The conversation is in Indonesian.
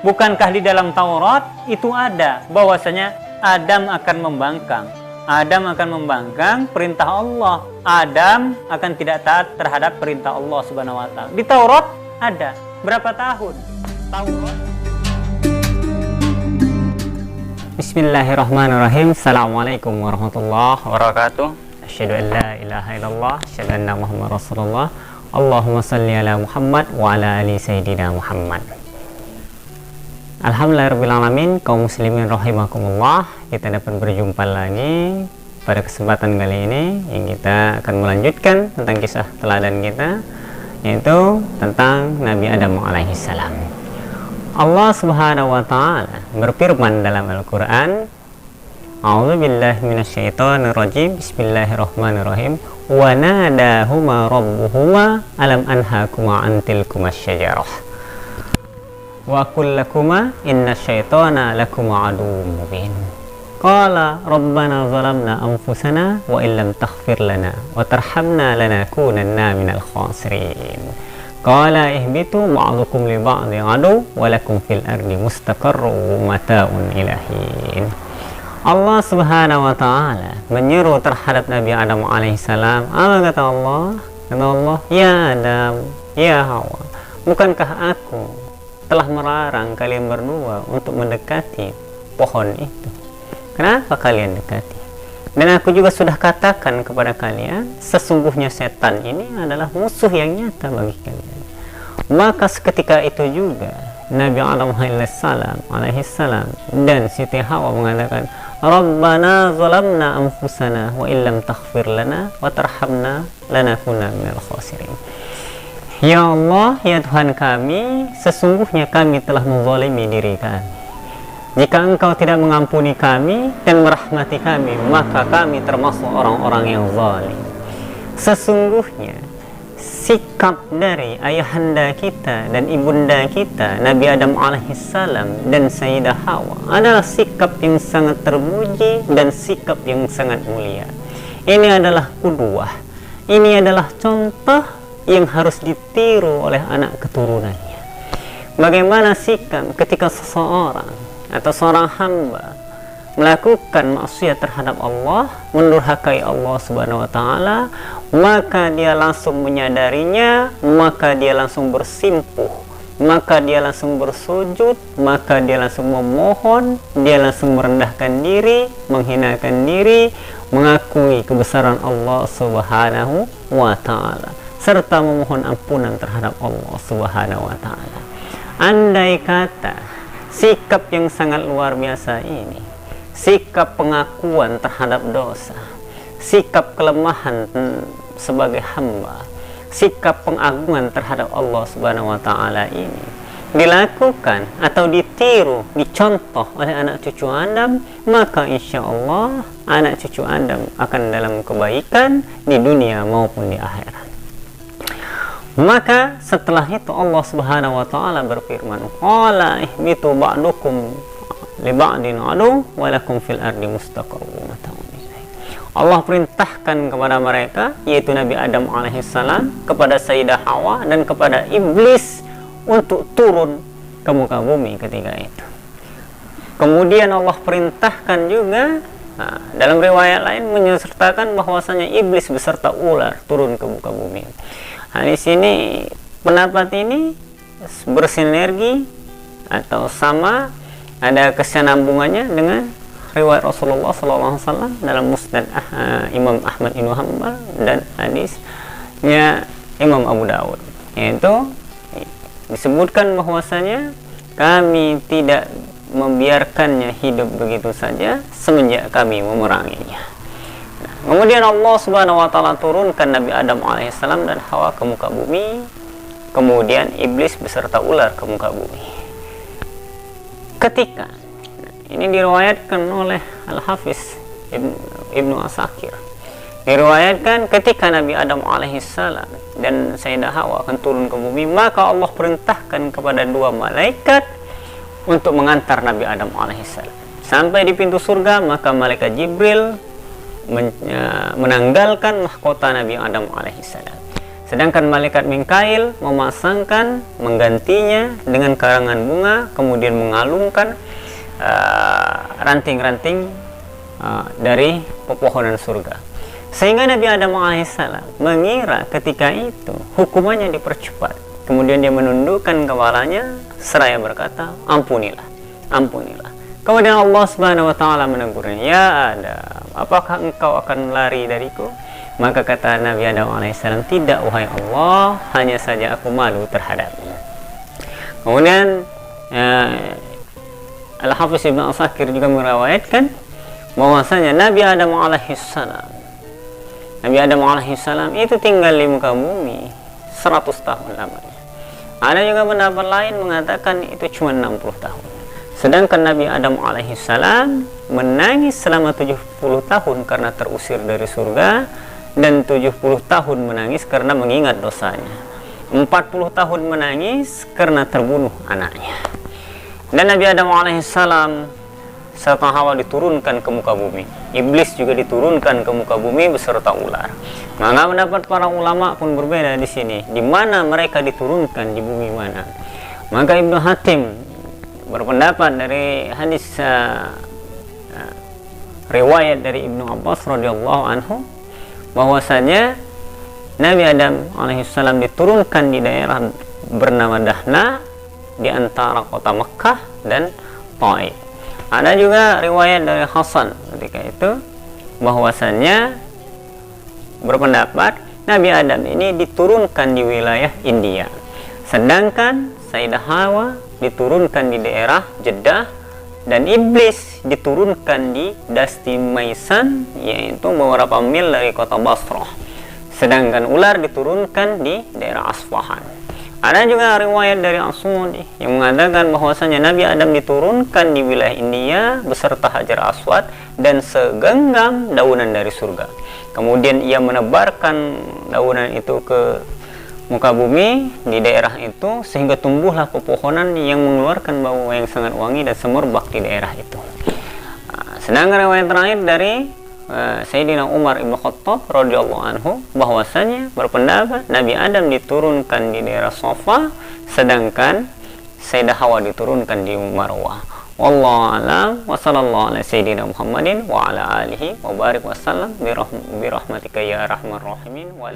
Bukankah di dalam Taurat itu ada bahwasanya Adam akan membangkang? Adam akan membangkang perintah Allah. Adam akan tidak taat terhadap perintah Allah Subhanahu wa taala. Di Taurat ada. Berapa tahun? Taurat. Bismillahirrahmanirrahim. Assalamualaikum warahmatullahi wabarakatuh. Asyhadu an la ilaha illallah, asyhadu anna Muhammadar Rasulullah. Allahumma salli ala Muhammad wa ala ali sayyidina Muhammad. Alhamdulillahirrahmanirrahim. Kaum muslimin rahimakumullah, kita dapat berjumpa lagi pada kesempatan kali ini yang kita akan melanjutkan tentang kisah teladan kita, yaitu tentang Nabi Adam alaihissalam. Allah subhanahu wa ta'ala berfirman dalam Al-Quran, A'udzubillahi minasyaitonirrajim, Bismillahirrahmanirrahim. Wa nadahuma rabbuhuma alam anhakuma antilkuma syajarah wa kullakuma inna syaitana lakuma aduwwum mubin. Qala rabbana zalamna anfusana wa illam taghfir lana wa tarhamna lanakunanna minal khasirin. Qala ihbitu ba'dukum li ba'din adu wa lakum fil ardi mustaqarrun wa mata'un ilahin. Allah subhanahu wa ta'ala menyeru terhadap Nabi Adam alaihissalam. Apa kata Allah? Kata Allah, ya Adam, ya Hawa, bukankah aku telah melarang kalian berdua untuk mendekati pohon itu? Kenapa kalian dekati? Dan aku juga sudah katakan kepada kalian, sesungguhnya setan ini adalah musuh yang nyata bagi kalian. Maka seketika itu juga Nabi Adam alaihissalam dan Siti Hawa mengatakan, Rabbana zalamna anfusana wa illam taghfir lana wa tarhamna lanakunanna minal khasirin. Ya Allah, ya Tuhan kami, sesungguhnya kami telah menzalimi diri kami. Jika Engkau tidak mengampuni kami dan merahmati kami, maka kami termasuk orang-orang yang zalim. Sesungguhnya sikap dari ayahanda kita dan ibunda kita Nabi Adam alaihissalam dan Sayyidah Hawa adalah sikap yang sangat terpuji dan sikap yang sangat mulia. Ini adalah qudwah, ini adalah contoh yang harus ditiru oleh anak keturunannya. Bagaimana sikap ketika seseorang atau seorang hamba melakukan maksiat terhadap Allah, mendurhakai Allah subhanahu wa ta'ala, maka dia langsung menyadarinya, maka dia langsung bersimpuh, maka dia langsung bersujud, maka dia langsung memohon, dia langsung merendahkan diri, menghinakan diri, mengakui kebesaran Allah subhanahu wa ta'ala, serta memohon ampunan terhadap Allah subhanahu wa ta'ala. Andai kata sikap yang sangat luar biasa ini, sikap pengakuan terhadap dosa, sikap kelemahan sebagai hamba, sikap pengagungan terhadap Allah subhanahu wa ta'ala ini dilakukan atau ditiru, dicontoh oleh anak cucu Adam, maka insya Allah anak cucu Adam akan dalam kebaikan di dunia maupun di akhirat. Maka setelah itu Allah subhanahu wa ta'ala berfirman, qala ihbitu ba'dukum li ba'din adu wa lakum fil ardi mustaqarrun wa mata'un ilaih. Allah perintahkan kepada mereka, yaitu Nabi Adam alaihissalam, kepada Sayyidah Hawa dan kepada iblis untuk turun ke muka bumi ketika itu. Kemudian Allah perintahkan juga, dalam riwayat lain menyesertakan bahwasanya iblis beserta ular turun ke muka bumi. Di sini pendapat ini bersinergi atau sama, ada kesinambungannya dengan riwayat Rasulullah SAW dalam Musnad Imam Ahmad bin Hanbal dan hadisnya Imam Abu Dawud, yaitu disebutkan bahwasanya kami tidak membiarkannya hidup begitu saja semenjak kami memeranginya. Kemudian Allah subhanahu wa ta'ala turunkan Nabi Adam alaihissalam dan Hawa ke muka bumi. Kemudian iblis beserta ular ke muka bumi. Ketika ini diriwayatkan oleh Al-Hafiz Ibnu Asakir, diriwayatkan ketika Nabi Adam alaihissalam dan Sayyidah Hawa akan turun ke bumi, maka Allah perintahkan kepada dua malaikat untuk mengantar Nabi Adam alaihissalam sampai di pintu surga. Maka malaikat Jibril menanggalkan mahkota Nabi Adam alaihissalam Sedangkan malaikat Mikail memasangkan, menggantinya dengan karangan bunga, kemudian mengalungkan ranting-ranting dari pepohonan surga. Sehingga Nabi Adam alaihissalam mengira ketika itu hukumannya dipercepat. Kemudian dia menundukkan kepalanya seraya berkata, ampunilah, ampunilah. Kemudian Allah Subhanahu wa taala menegurnya, ya Adam, apakah engkau akan lari dariku? Maka kata Nabi Adam alaihissalam, tidak wahai Allah, hanya saja aku malu terhadapmu. Kemudian Al-Hafiz Ibn Asakir juga meriwayatkan bahwasanya Nabi Adam alaihissalam itu tinggal di muka bumi 100 tahun lamanya. Ada juga pendapat lain mengatakan itu cuma 60 tahun. Sedangkan Nabi Adam alaihissalam menangis selama 70 tahun karena terusir dari surga, dan 70 tahun menangis karena mengingat dosanya. 40 tahun menangis karena terbunuh anaknya. Dan Nabi Adam alaihissalam serta Hawa diturunkan ke muka bumi. Iblis juga diturunkan ke muka bumi beserta ular. Maka pendapat para ulama pun berbeda di sini. Di mana mereka diturunkan, di bumi mana? Maka Ibnu Hatim berpendapat dari hadis riwayat dari Ibnu Abbas radhiyallahu anhu bahwasanya Nabi Adam alaihissalam diturunkan di daerah bernama Dahna di antara kota Mekah dan Taif. Ada juga riwayat dari Hasan ketika itu bahwasannya berpendapat Nabi Adam ini diturunkan di wilayah India, sedangkan Sayyidah Hawa diturunkan di daerah Jeddah, dan iblis diturunkan di Dasti Maisan, yaitu beberapa mil dari kota Basrah, sedangkan ular diturunkan di daerah Asfahan. Ada juga riwayat dari As-Sudi yang mengatakan bahwasanya Nabi Adam diturunkan di wilayah India beserta Hajar Aswad dan segenggam daunan dari surga. Kemudian ia menebarkan daunan itu ke muka bumi di daerah itu, sehingga tumbuhlah pepohonan yang mengeluarkan bau yang sangat wangi dan semerbak di daerah itu. Sedangkan riwayat terakhir dari Sayyidina Umar Ibn Khattab radhiyallahu anhu bahwasanya berpendapat Nabi Adam diturunkan di daerah Safa, sedangkan Sayyidah Hawa diturunkan di Marwah. Wallahu a'lam wa sallallahu ala sayyidina Muhammadin wa ala alihi wa barik wasallam bi rahmatika ya arhamar rahimin wal